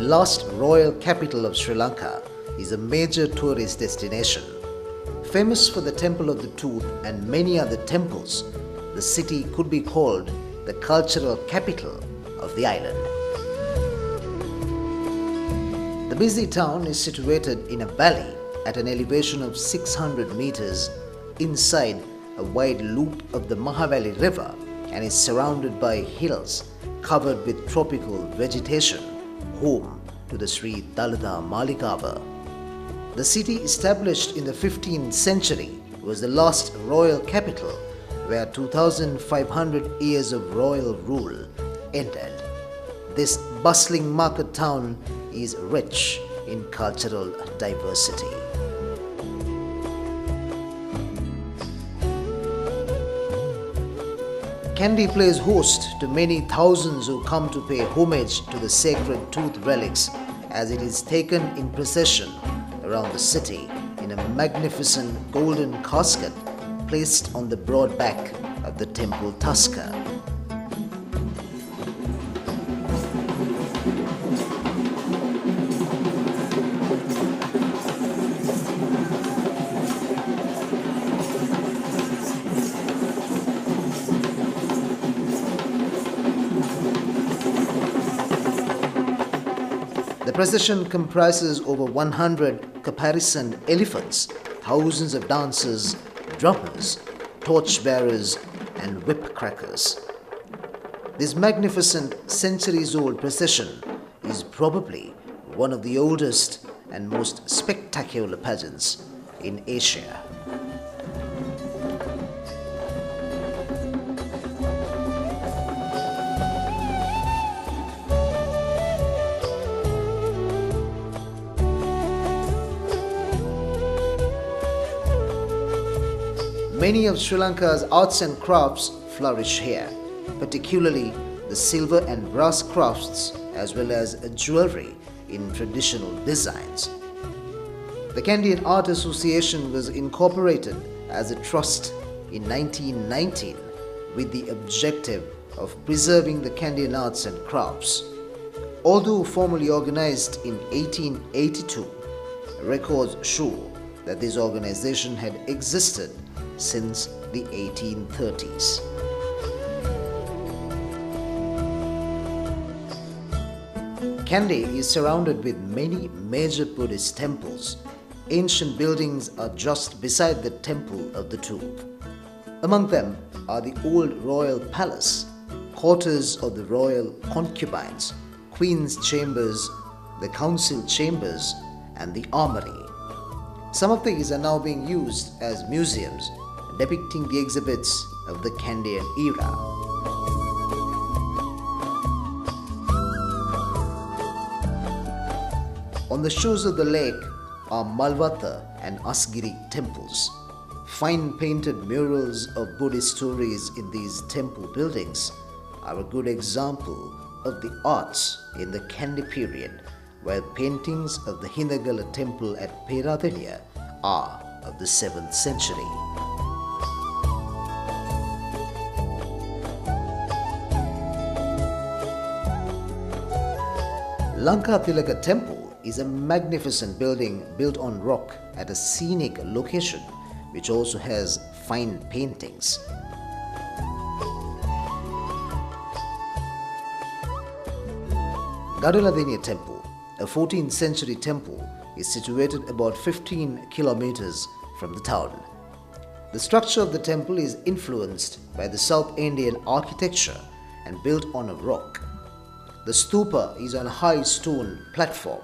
last royal capital of Sri Lanka, is a major tourist destination. Famous for the Temple of the Tooth and many other temples, the city could be called the cultural capital of the island. The busy town is situated in a valley at an elevation of 600 meters inside a wide loop of the Mahavali River and is surrounded by hills covered with tropical vegetation, home to the Sri Dalada Maligava. The city, established in the 15th century, was the last royal capital where 2,500 years of royal rule ended. This bustling market town is rich in cultural diversity. Kandy plays host to many thousands who come to pay homage to the sacred tooth relics as it is taken in procession around the city in a magnificent golden casket placed on the broad back of the temple tusker. The procession comprises over 100 caparisoned elephants, thousands of dancers, drummers, torchbearers, and whip crackers. This magnificent centuries-old procession is probably one of the oldest and most spectacular pageants in Asia. Many of Sri Lanka's arts and crafts flourish here, particularly the silver and brass crafts as well as jewelry in traditional designs. The Kandyan Art Association was incorporated as a trust in 1919 with the objective of preserving the Kandyan arts and crafts. Although formally organized in 1882, records show that this organization had existed since the 1830s. Kandy is surrounded with many major Buddhist temples. Ancient buildings are just beside the Temple of the Tooth. Among them are the old royal palace, quarters of the royal concubines, queen's chambers, the council chambers, and the armory. Some of these are now being used as museums, depicting the exhibits of the Kandyan era. On the shores of the lake are Mawatha and Asgiri temples. Fine painted murals of Buddhist stories in these temple buildings are a good example of the arts in the Kandy period, while paintings of the Hindagala temple at Peradeniya are of the 7th century. Lanka Tilaka temple is a magnificent building built on rock at a scenic location which also has fine paintings. Gaduladeniya temple, a 14th century temple, is situated about 15 kilometers from the town. The structure of the temple is influenced by the South Indian architecture and built on a rock. The stupa is on a high stone platform.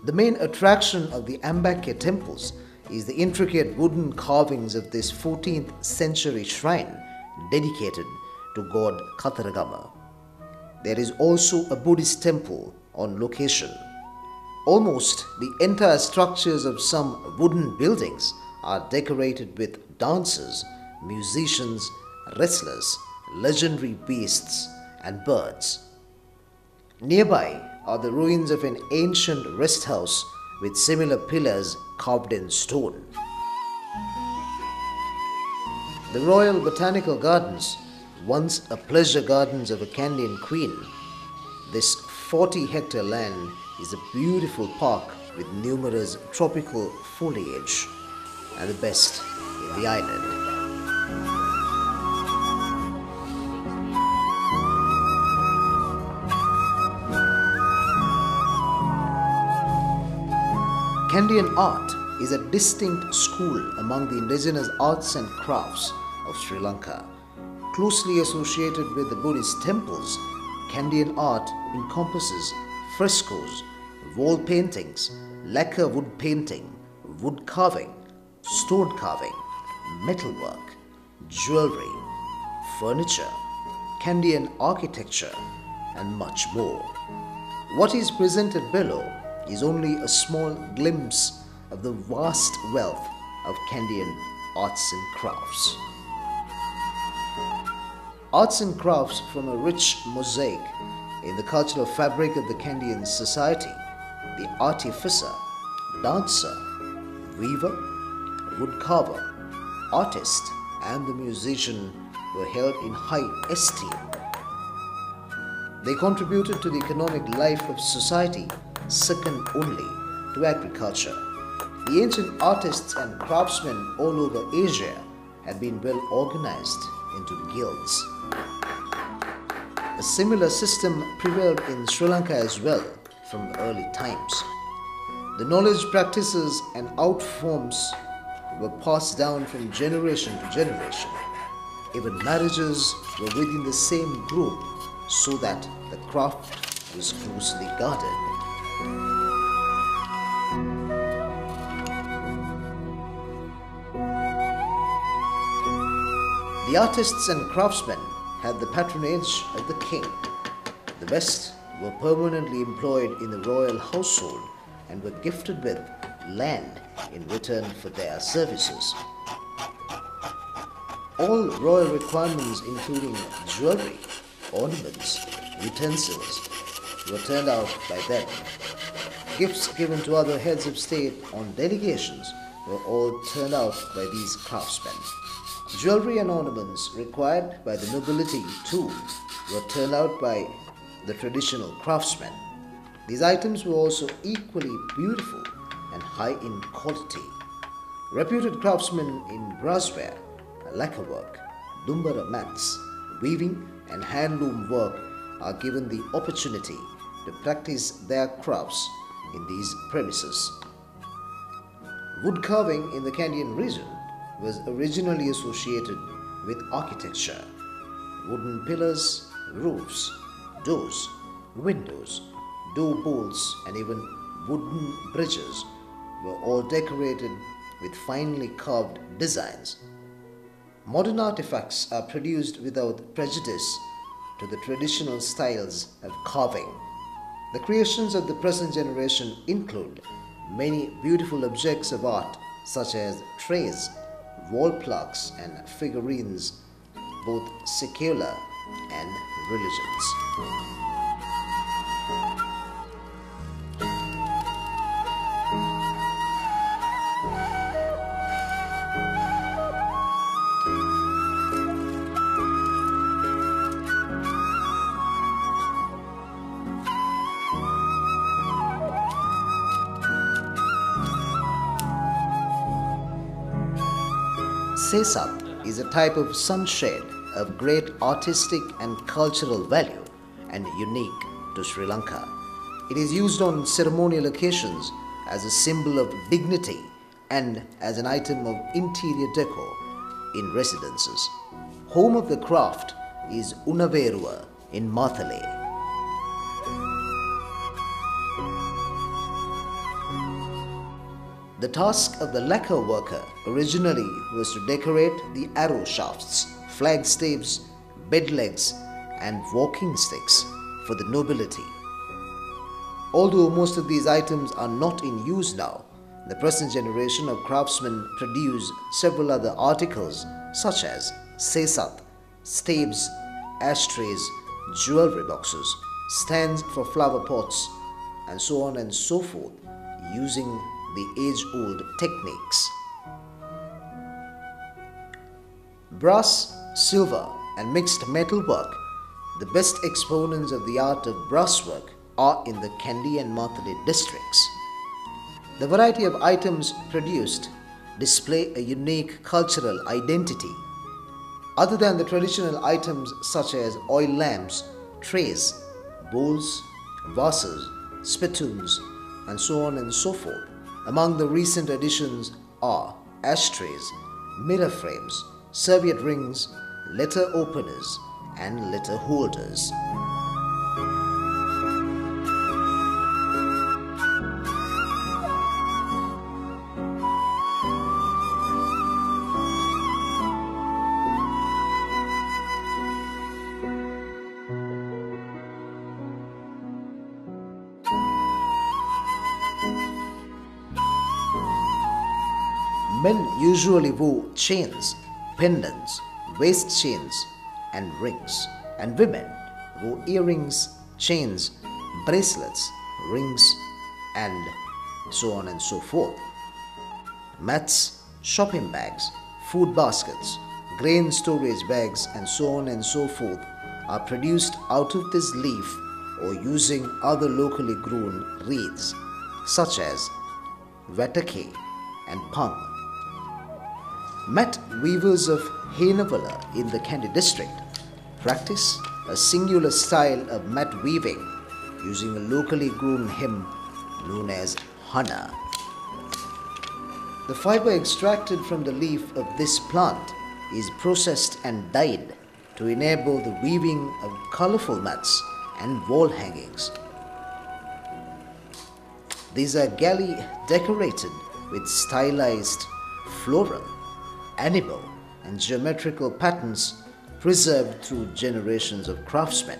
The main attraction of the Ambakya temples is the intricate wooden carvings of this 14th century shrine dedicated to god Katharagama. There is also a Buddhist temple on location. Almost the entire structures of some wooden buildings are decorated with dancers, musicians, wrestlers, legendary beasts, and birds. Nearby are the ruins of an ancient rest house with similar pillars carved in stone. The Royal Botanical Gardens, once a pleasure gardens of a Kandyan queen, this 40-hectare land is a beautiful park with numerous tropical foliage and the best in the island. Kandyan Art is a distinct school among the indigenous arts and crafts of Sri Lanka. Closely associated with the Buddhist temples, Kandyan art encompasses frescoes, wall paintings, lacquer wood painting, wood carving, stone carving, metalwork, jewelry, furniture, Kandyan architecture, and much more. What is presented below is only a small glimpse of the vast wealth of Kandyan arts and crafts. Arts and crafts from a rich mosaic in the cultural fabric of the Kandyan society, the artificer, dancer, weaver, woodcarver, artist, and the musician were held in high esteem. They contributed to the economic life of society, second only to agriculture. The ancient artists and craftsmen all over Asia had been well organized into guilds. A similar system prevailed in Sri Lanka as well from early times. The knowledge, practices, and art forms were passed down from generation to generation. Even marriages were within the same group so that the craft was closely guarded. The artists and craftsmen had the patronage of the king. The best were permanently employed in the royal household and were gifted with land in return for their services. All royal requirements, including jewelry, ornaments, utensils, were turned out by them. Gifts given to other heads of state on delegations were all turned out by these craftsmen. Jewelry and ornaments required by the nobility too were turned out by the traditional craftsmen. These items were also equally beautiful and high in quality. Reputed craftsmen in brassware, lacquer work, DUMBARA mats, weaving and handloom work are given the opportunity to practice their crafts in these premises. Wood carving in the Kandyan region was originally associated with architecture. Wooden pillars, roofs, doors, windows, door bolts, and even wooden bridges were all decorated with finely carved designs. Modern artifacts are produced without prejudice to the traditional styles of carving. The creations of the present generation include many beautiful objects of art such as trays, wall plaques, and figurines, both secular and religions. Sesat is a type of sunshade of great artistic and cultural value and unique to Sri Lanka. It is used on ceremonial occasions as a symbol of dignity and as an item of interior decor in residences. Home of the craft is Untitled in Mathale. The task of the lacquer worker originally was to decorate the arrow shafts, flag staves, bed legs, and walking sticks for the nobility. Although most of these items are not in use now, the present generation of craftsmen produce several other articles such as sesat, staves, ashtrays, jewelry boxes, stands for flower pots, and so on and so forth, using the age-old techniques. Brass, silver, and mixed metal work, the best exponents of the art of brasswork, are in the Kandy and Mathale districts. The variety of items produced display a unique cultural identity. Other than the traditional items such as oil lamps, trays, bowls, vases, spittoons, and so on and so forth, among the recent additions are ashtrays, mirror frames, serviette rings, letter openers, and letter holders. Men usually wore chains, pendants, waist chains, and rings, and women wore earrings, chains, bracelets, rings, and so on and so forth. Mats, shopping bags, food baskets, grain storage bags, and so on and so forth are produced out of this leaf or using other locally grown reeds such as vatake and pang. Mat weavers of Hainavala in the Kandy district practice a singular style of mat weaving using a locally grown hem known as hana. The fiber extracted from the leaf of this plant is processed and dyed to enable the weaving of colorful mats and wall hangings. These are galley decorated with stylized floral, animal, and geometrical patterns preserved through generations of craftsmen.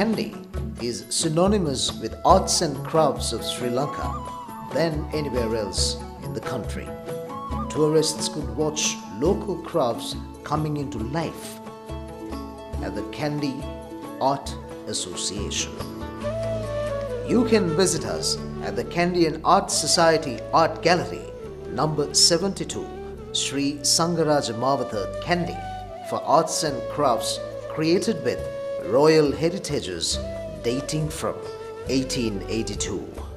Kandy is synonymous with arts and crafts of Sri Lanka than anywhere else in the country. Tourists could watch local crafts coming into life at the Kandyan Art Association. You can visit us at the Kandyan Art Society Art Gallery, number 72, Sri Sangaraja Mawatha, Kandy, for arts and crafts created with royal heritages dating from 1882.